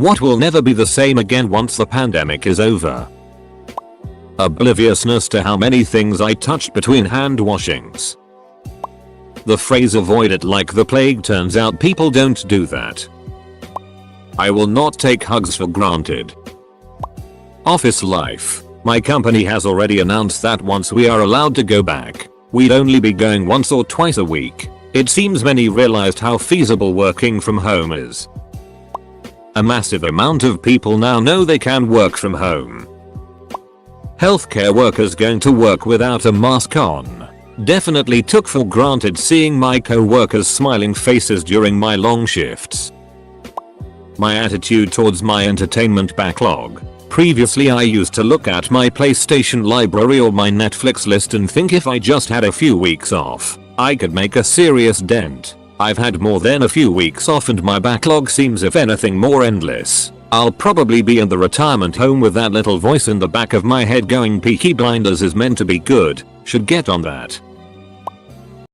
What will never be the same again once the pandemic is over? Obliviousness to how many things I touched between hand washings. The phrase avoid it like the plague, turns out people don't do that. I will not take hugs for granted. Office life. My company has already announced that once we are allowed to go back, we'd only be going once or twice a week. It seems many realized how feasible working from home is. A massive amount of people now know they can work from home. Healthcare workers going to work without a mask on. Definitely took for granted seeing my co-workers' smiling faces during my long shifts. My attitude towards my entertainment backlog. Previously I used to look at my PlayStation library or my Netflix list and think if I just had a few weeks off, I could make a serious dent. I've had more than a few weeks off and my backlog seems if anything more endless. I'll probably be in the retirement home with that little voice in the back of my head going Peaky Blinders is meant to be good, should get on that.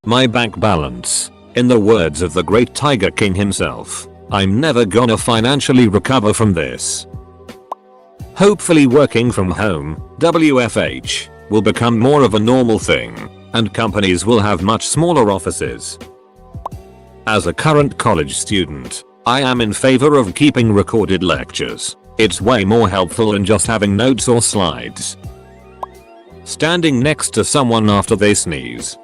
My bank balance. In the words of the great Tiger King himself, I'm never gonna financially recover from this. Hopefully working from home, WFH, will become more of a normal thing, and companies will have much smaller offices. As a current college student, I am in favor of keeping recorded lectures. It's way more helpful than just having notes or slides. Standing next to someone after they sneeze.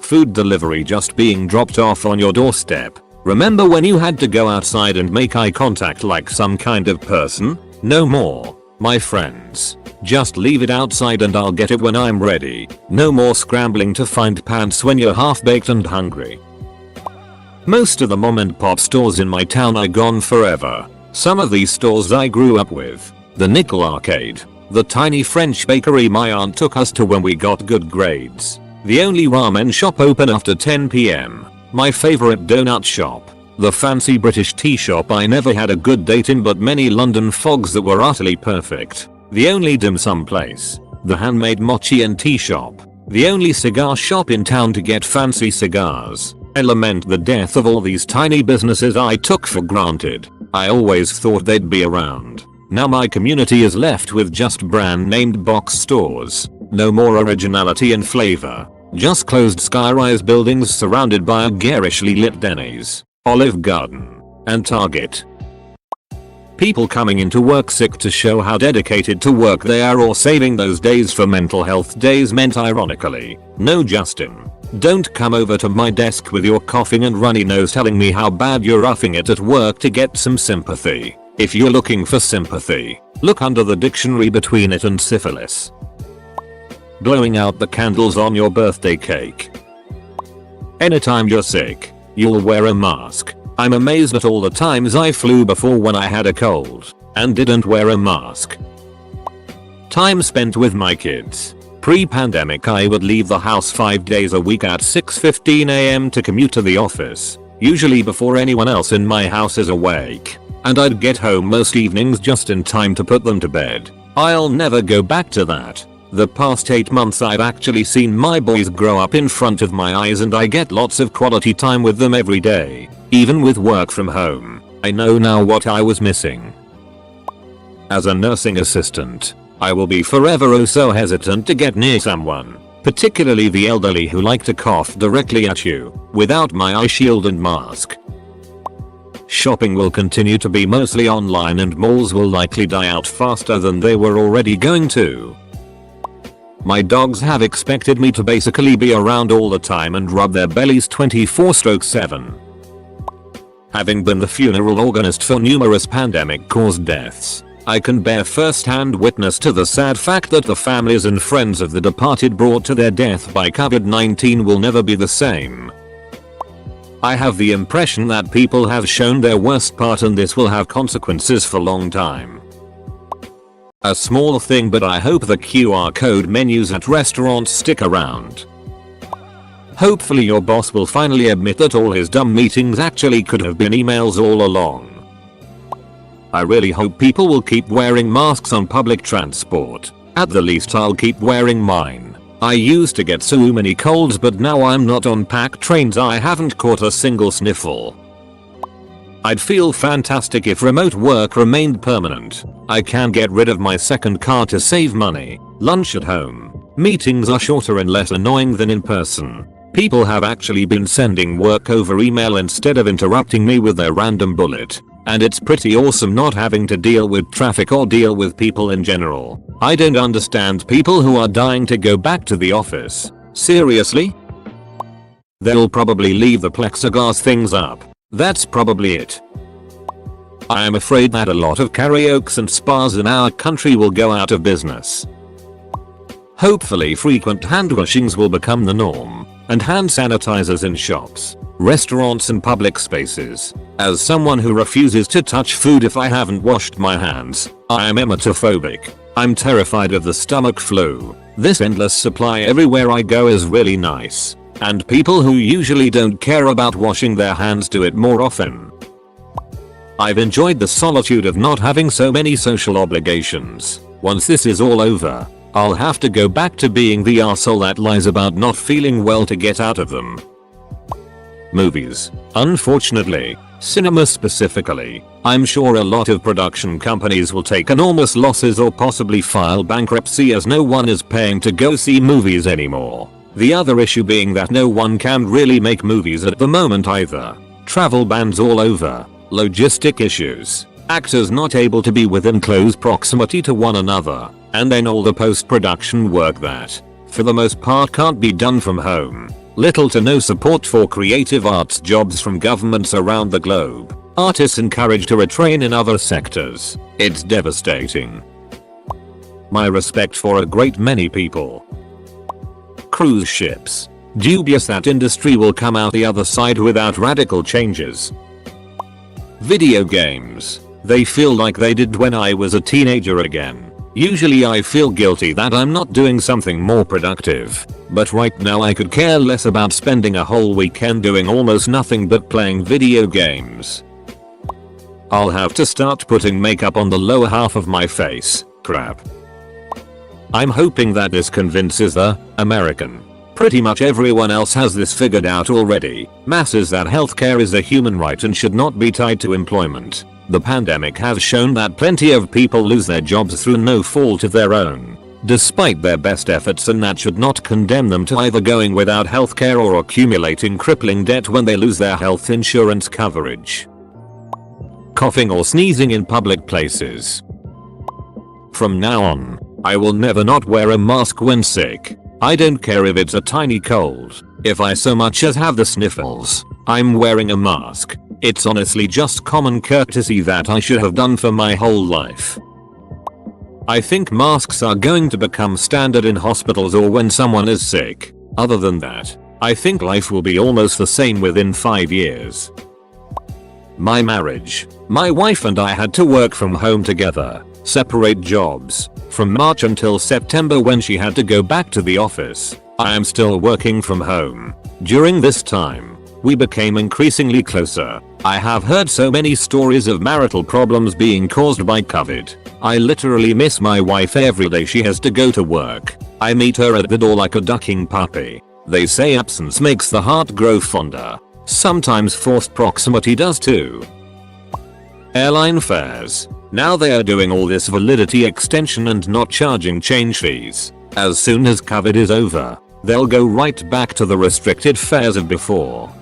Food delivery just being dropped off on your doorstep. Remember when you had to go outside and make eye contact like some kind of person? No more, my friends. Just leave it outside and I'll get it when I'm ready. No more scrambling to find pants when you're half-baked and hungry. Most of the mom and pop stores in my town are gone forever. Some of these stores I grew up with. The Nickel Arcade. The tiny French bakery my aunt took us to when we got good grades. The only ramen shop open after 10 PM. My favorite donut shop. The fancy British tea shop I never had a good date in but many London fogs that were utterly perfect. The only dim sum place. The handmade mochi and tea shop. The only cigar shop in town to get fancy cigars. I lament the death of all these tiny businesses I took for granted. I always thought they'd be around. Now my community is left with just brand named box stores. No more originality and flavor. Just closed sky-rise buildings surrounded by a garishly lit Denny's, Olive Garden, and Target. People coming into work sick to show how dedicated to work they are or saving those days for mental health days meant ironically. No Justin. Don't come over to my desk with your coughing and runny nose telling me how bad you're roughing it at work to get some sympathy. If you're looking for sympathy, look under the dictionary between it and syphilis. Blowing out the candles on your birthday cake. Anytime you're sick, you'll wear a mask. I'm amazed at all the times I flew before when I had a cold and didn't wear a mask. Time spent with my kids. Pre-pandemic I would leave the house 5 days a week at 6:15 AM to commute to the office, usually before anyone else in my house is awake, and I'd get home most evenings just in time to put them to bed. I'll never go back to that. The past 8 months I've actually seen my boys grow up in front of my eyes and I get lots of quality time with them every day, even with work from home. I know now what I was missing. As a nursing assistant, I will be forever oh so hesitant to get near someone, particularly the elderly who like to cough directly at you, without my eye shield and mask. Shopping will continue to be mostly online and malls will likely die out faster than they were already going to. My dogs have expected me to basically be around all the time and rub their bellies 24/7. Having been the funeral organist for numerous pandemic-caused deaths, I can bear first-hand witness to the sad fact that the families and friends of the departed brought to their death by COVID-19 will never be the same. I have the impression that people have shown their worst part and this will have consequences for a long time. A small thing, but I hope the QR code menus at restaurants stick around. Hopefully your boss will finally admit that all his dumb meetings actually could have been emails all along. I really hope people will keep wearing masks on public transport. At the least I'll keep wearing mine. I used to get so many colds but now I'm not on packed trains I haven't caught a single sniffle. I'd feel fantastic if remote work remained permanent. I can get rid of my second car to save money. Lunch at home. Meetings are shorter and less annoying than in person. People have actually been sending work over email instead of interrupting me with their random bullet. And it's pretty awesome not having to deal with traffic or deal with people in general. I don't understand people who are dying to go back to the office. Seriously? They'll probably leave the plexiglass things up. That's probably it. I am afraid that a lot of karaokes and spas in our country will go out of business. Hopefully frequent hand washings will become the norm, and hand sanitizers in shops, restaurants and public spaces. As someone who refuses to touch food if I haven't washed my hands, I am emetophobic. I'm terrified of the stomach flu. This endless supply everywhere I go is really nice. And people who usually don't care about washing their hands do it more often. I've enjoyed the solitude of not having so many social obligations. Once this is all over, I'll have to go back to being the arsehole that lies about not feeling well to get out of them. Movies. Unfortunately, cinema specifically, I'm sure a lot of production companies will take enormous losses or possibly file bankruptcy as no one is paying to go see movies anymore. The other issue being that no one can really make movies at the moment either. Travel bans all over, logistic issues, actors not able to be within close proximity to one another, and then all the post-production work that, for the most part, can't be done from home. Little to no support for creative arts jobs from governments around the globe. Artists encouraged to retrain in other sectors. It's devastating. My respect for a great many people. Cruise ships. Dubious that industry will come out the other side without radical changes. Video games. They feel like they did when I was a teenager again. Usually I feel guilty that I'm not doing something more productive, but right now I could care less about spending a whole weekend doing almost nothing but playing video games. I'll have to start putting makeup on the lower half of my face. Crap. I'm hoping that this convinces the American. Pretty much everyone else has this figured out already. Masses that healthcare is a human right and should not be tied to employment. The pandemic has shown that plenty of people lose their jobs through no fault of their own, despite their best efforts, and that should not condemn them to either going without healthcare or accumulating crippling debt when they lose their health insurance coverage. Coughing or sneezing in public places. From now on, I will never not wear a mask when sick. I don't care if it's a tiny cold. If I so much as have the sniffles, I'm wearing a mask. It's honestly just common courtesy that I should have done for my whole life. I think masks are going to become standard in hospitals or when someone is sick. Other than that, I think life will be almost the same within 5 years. My marriage. My wife and I had to work from home together, separate jobs, from March until September when she had to go back to the office. I am still working from home. During this time, we became increasingly closer. I have heard so many stories of marital problems being caused by COVID. I literally miss my wife every day she has to go to work. I meet her at the door like a ducking puppy. They say absence makes the heart grow fonder. Sometimes forced proximity does too. Airline fares. Now they are doing all this validity extension and not charging change fees. As soon as COVID is over, they'll go right back to the restricted fares of before.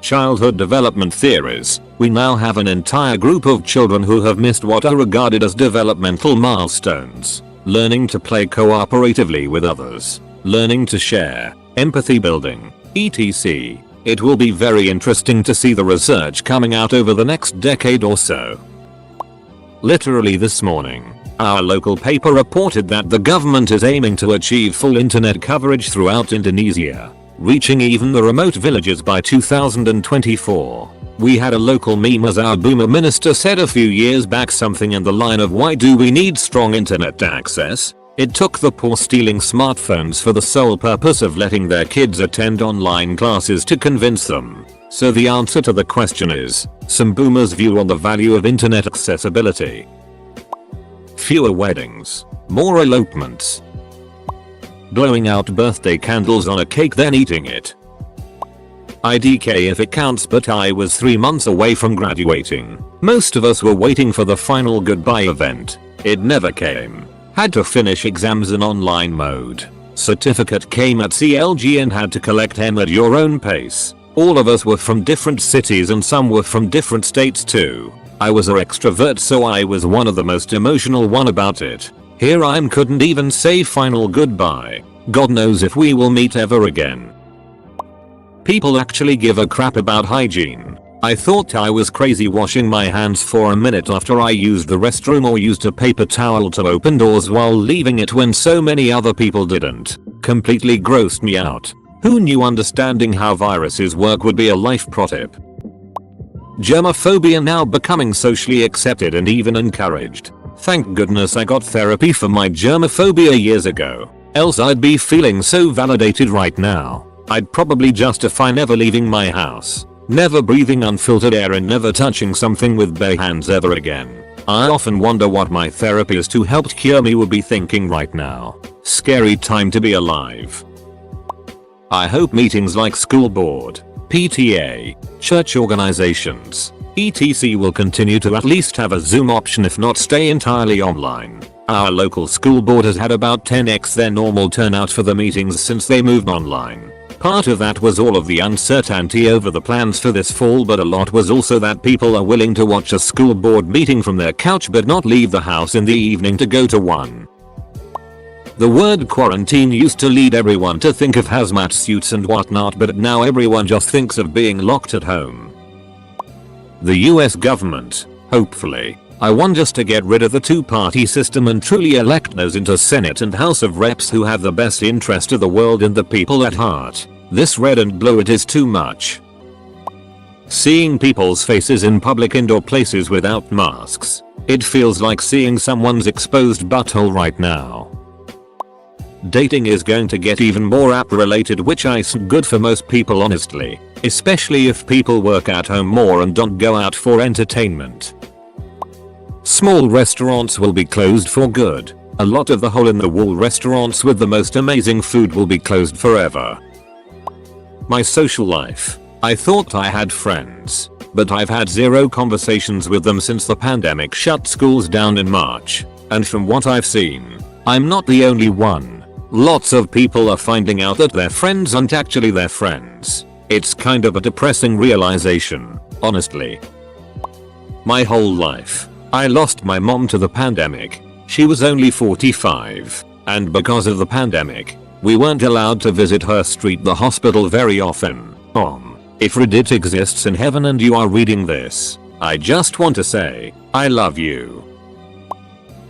Childhood development theories. We now have an entire group of children who have missed what are regarded as developmental milestones. Learning to play cooperatively with others. Learning to share. Empathy building. etc. It will be very interesting to see the research coming out over the next decade or so. Literally this morning, our local paper reported that the government is aiming to achieve full internet coverage throughout Indonesia, reaching even the remote villages by 2024. We had a local meme as our boomer minister said a few years back something in the line of, "Why do we need strong internet access?" It took the poor stealing smartphones for the sole purpose of letting their kids attend online classes to convince them. So the answer to the question is, some boomers' view on the value of internet accessibility. Fewer weddings. More elopements. Blowing out birthday candles on a cake then eating it. IDK if it counts, but I was 3 months away from graduating. Most of us were waiting for the final goodbye event. It never came. Had to finish exams in online mode. Certificate came at CLG and had to collect them at your own pace. All of us were from different cities and some were from different states too. I was an extrovert, so I was one of the most emotional one about it. Here I am, couldn't even say final goodbye. God knows if we will meet ever again. People actually give a crap about hygiene. I thought I was crazy washing my hands for a minute after I used the restroom or used a paper towel to open doors while leaving it when so many other people didn't. Completely grossed me out. Who knew understanding how viruses work would be a life pro tip? Germophobia now becoming socially accepted and even encouraged. Thank goodness I got therapy for my germophobia years ago. Else I'd be feeling so validated right now. I'd probably justify never leaving my house, never breathing unfiltered air, and never touching something with bare hands ever again. I often wonder what my therapist who helped cure me would be thinking right now. Scary time to be alive. I hope meetings like school board, PTA, church organizations, etc. will continue to at least have a Zoom option, if not stay entirely online. Our local school board has had about 10x their normal turnout for the meetings since they moved online. Part of that was all of the uncertainty over the plans for this fall, but a lot was also that people are willing to watch a school board meeting from their couch but not leave the house in the evening to go to one. The word quarantine used to lead everyone to think of hazmat suits and whatnot, but now everyone just thinks of being locked at home. The US government, hopefully. I want us to get rid of the two-party system and truly elect those into Senate and House of Reps who have the best interest of the world and the people at heart. This red and blue, it is too much. Seeing people's faces in public indoor places without masks. It feels like seeing someone's exposed butthole right now. Dating is going to get even more app related, which isn't good for most people honestly. Especially if people work at home more and don't go out for entertainment. Small restaurants will be closed for good. A lot of the hole-in-the-wall restaurants with the most amazing food will be closed forever. My social life. I thought I had friends, but I've had zero conversations with them since the pandemic shut schools down in March. And from what I've seen, I'm not the only one. Lots of people are finding out that their friends aren't actually their friends. It's kind of a depressing realization, honestly. My whole life, I lost my mom to the pandemic. She was only 45, and because of the pandemic, we weren't allowed to visit her the hospital very often. If Reddit exists in heaven and you are reading this, I just want to say, I love you.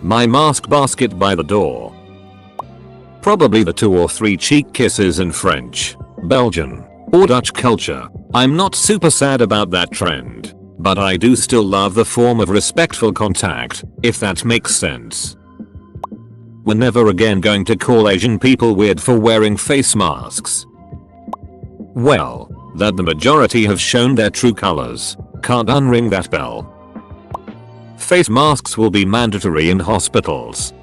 My mask basket by the door. Probably the 2 or 3 cheek kisses in French, Belgian, or Dutch culture. I'm not super sad about that trend, but I do still love the form of respectful contact, if that makes sense. We're never again going to call Asian people weird for wearing face masks. Well, that the majority have shown their true colors, can't unring that bell. Face masks will be mandatory in hospitals.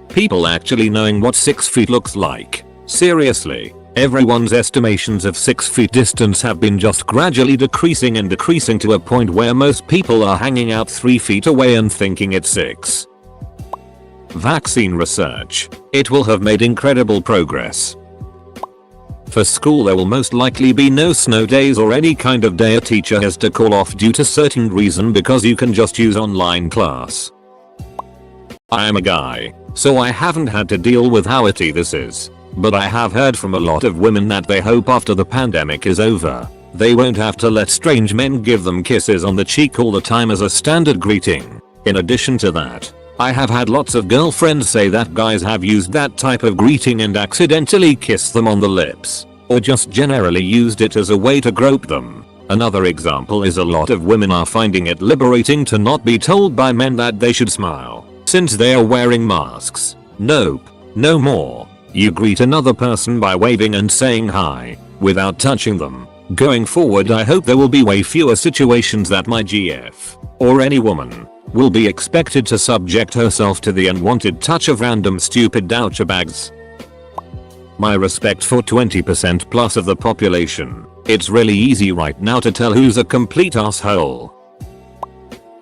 People actually knowing what 6 feet looks like. Seriously, everyone's estimations of 6 feet distance have been just gradually decreasing and decreasing to a point where most people are hanging out 3 feet away and thinking it's 6. Vaccine research. It will have made incredible progress. For school there will most likely be no snow days or any kind of day a teacher has to call off due to certain reason because you can just use online class. I am a guy, so I haven't had to deal with how itty this is, but I have heard from a lot of women that they hope after the pandemic is over, they won't have to let strange men give them kisses on the cheek all the time as a standard greeting. In addition to that, I have had lots of girlfriends say that guys have used that type of greeting and accidentally kissed them on the lips, or just generally used it as a way to grope them. Another example is a lot of women are finding it liberating to not be told by men that they should smile, since they are wearing masks. Nope, no more. You greet another person by waving and saying hi, without touching them. Going forward I hope there will be way fewer situations that my GF, or any woman, will be expected to subject herself to the unwanted touch of random stupid douchebags. My respect for 20% plus of the population, It's really easy right now to tell who's a complete asshole.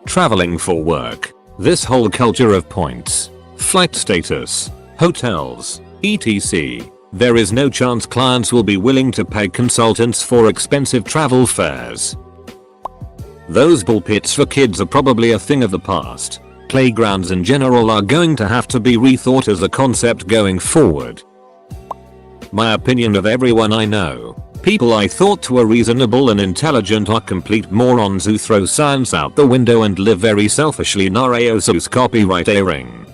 Traveling for work. This whole culture of points, flight status, hotels, etc. There is no chance clients will be willing to pay consultants for expensive travel fares. Those ball pits for kids are probably a thing of the past. Playgrounds in general are going to have to be rethought as a concept going forward. My opinion of everyone I know. People I thought were reasonable and intelligent are complete morons who throw science out the window and live very selfishly. Nareosus copywriting.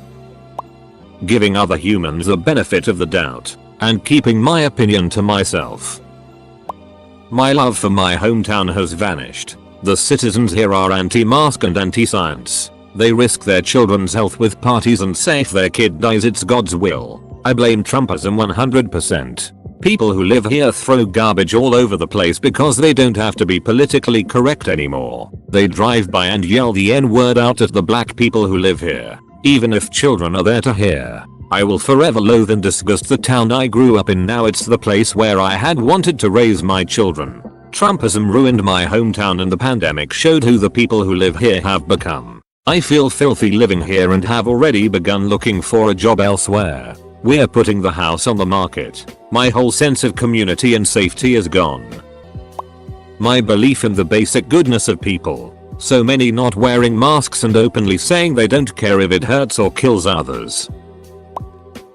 Giving other humans the benefit of the doubt and keeping my opinion to myself. My love for my hometown has vanished. The citizens here are anti-mask and anti-science. They risk their children's health with parties and say if their kid dies it's God's will. I blame Trumpism 100%. People who live here throw garbage all over the place because they don't have to be politically correct anymore. They drive by and yell the N-word out at the black people who live here, even if children are there to hear. I will forever loathe and disgust the town I grew up in. Now it's the place where I had wanted to raise my children. Trumpism ruined my hometown and the pandemic showed who the people who live here have become. I feel filthy living here and have already begun looking for a job elsewhere. We're putting the house on the market. My whole sense of community and safety is gone. My belief in the basic goodness of people. So many not wearing masks and openly saying they don't care if it hurts or kills others.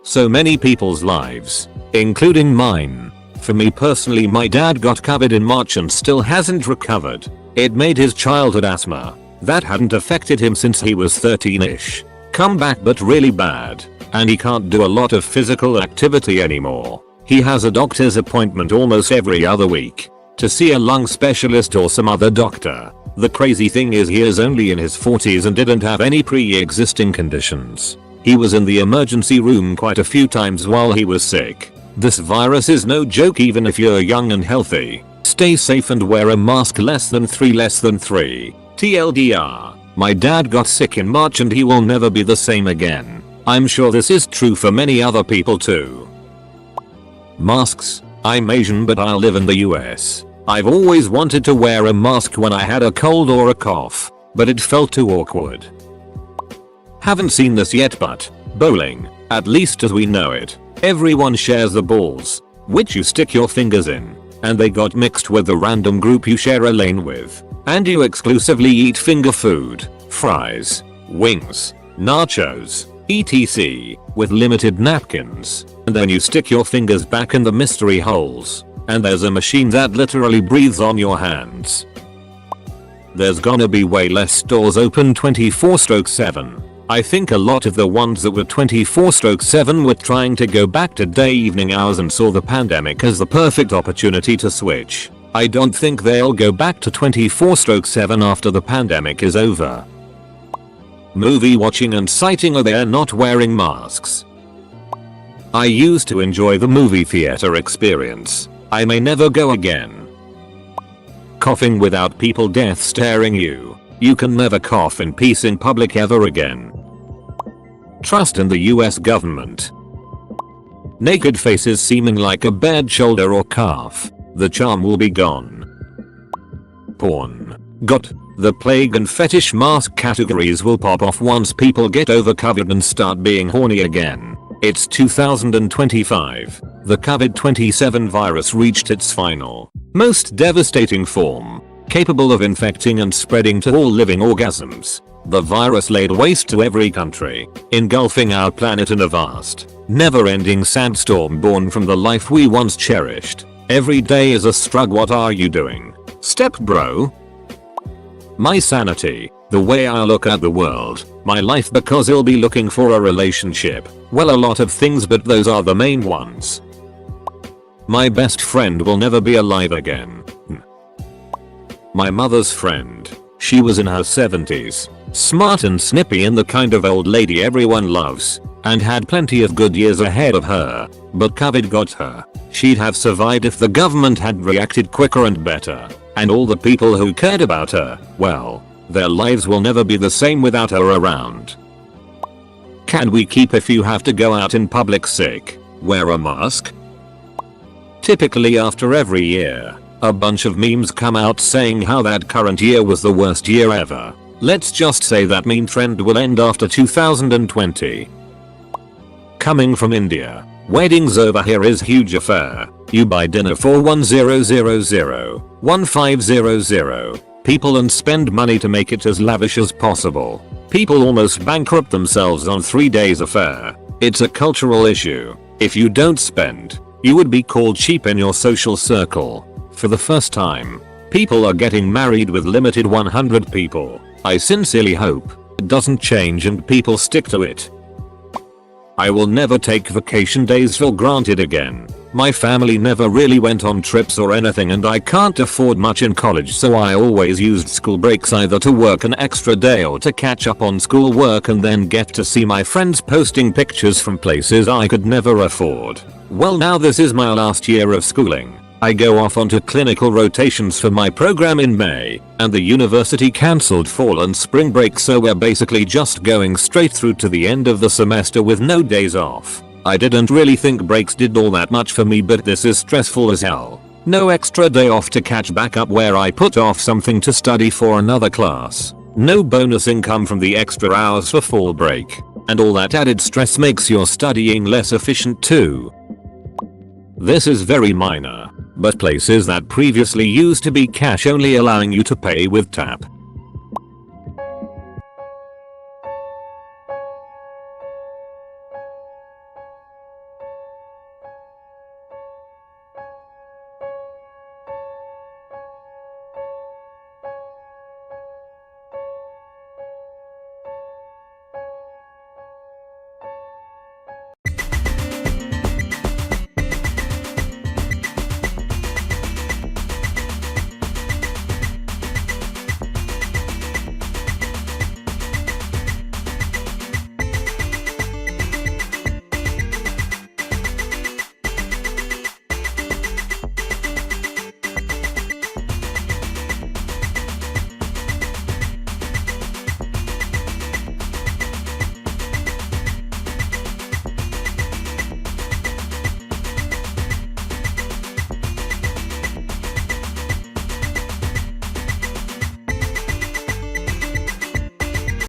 So many people's lives, including mine. For me personally, my dad got COVID in March and still hasn't recovered. It made his childhood asthma that hadn't affected him since he was 13ish come back but really bad, and he can't do a lot of physical activity anymore. He has a doctor's appointment almost every other week to see a lung specialist or some other doctor. The crazy thing is he is only in his 40s and didn't have any pre-existing conditions. He was in the emergency room quite a few times while he was sick. This virus is no joke even if you're young and healthy. Stay safe and wear a mask. Less than 3. TLDR. My dad got sick in March and he will never be the same again. I'm sure this is true for many other people too. Masks. I'm Asian but I'll live in the US. I've always wanted to wear a mask when I had a cold or a cough, but it felt too awkward. Haven't seen this yet but bowling, at least as we know it, everyone shares the balls, which you stick your fingers in, and they got mixed with the random group you share a lane with, and you exclusively eat finger food, fries, wings, nachos, etc. with limited napkins, and then you stick your fingers back in the mystery holes, and there's a machine that literally breathes on your hands. There's gonna be way less stores open 24/7. I think a lot of the ones that were 24/7 were trying to go back to day evening hours and saw the pandemic as the perfect opportunity to switch. I don't think they'll go back to 24/7 after the pandemic is over. Movie watching and sighting. Are they not wearing masks? I used to enjoy the movie theater experience. I may never go again. Coughing without people death staring you. You can never cough in peace in public ever again. Trust in the US government. Naked faces seeming like a bad shoulder or calf. The charm will be gone. Porn. Got. The plague and fetish mask categories will pop off once people get over COVID and start being horny again. It's 2025. The COVID-27 virus reached its final, most devastating form, capable of infecting and spreading to all living organisms. The virus laid waste to every country, engulfing our planet in a vast, never-ending sandstorm born from the life we once cherished. Every day is a struggle. What are you doing, step bro? My sanity, the way I look at the world, my life, because I'll be looking for a relationship. Well, a lot of things, but those are the main ones. My best friend will never be alive again. My mother's friend. She was in her 70s, smart and snippy and the kind of old lady everyone loves, and had plenty of good years ahead of her, but COVID got her. She'd have survived if the government had reacted quicker and better, and all the people who cared about her, well, their lives will never be the same without her around. Can we keep if you have to go out in public sick, wear a mask? Typically after every year, A bunch of memes come out saying how that current year was the worst year ever. Let's just say that meme trend will end after 2020. Coming from India, weddings over here is huge affair. You buy dinner for 1500 people and spend money to make it as lavish as possible. People almost bankrupt themselves on 3 days affair. It's a cultural issue. If you don't spend, you would be called cheap in your social circle. For the first time, people are getting married with limited 100 people. I sincerely hope it doesn't change and people stick to it. I will never take vacation days for granted again. My family never really went on trips or anything and I can't afford much in college, so I always used school breaks either to work an extra day or to catch up on school work and then get to see my friends posting pictures from places I could never afford. Well, now this is my last year of schooling. I go off onto clinical rotations for my program in May, and the university cancelled fall and spring break, so we're basically just going straight through to the end of the semester with no days off. I didn't really think breaks did all that much for me, but this is stressful as hell. No extra day off to catch back up where I put off something to study for another class. No bonus income from the extra hours for fall break. And all that added stress makes your studying less efficient too. This is very minor, but places that previously used to be cash only allowing you to pay with tap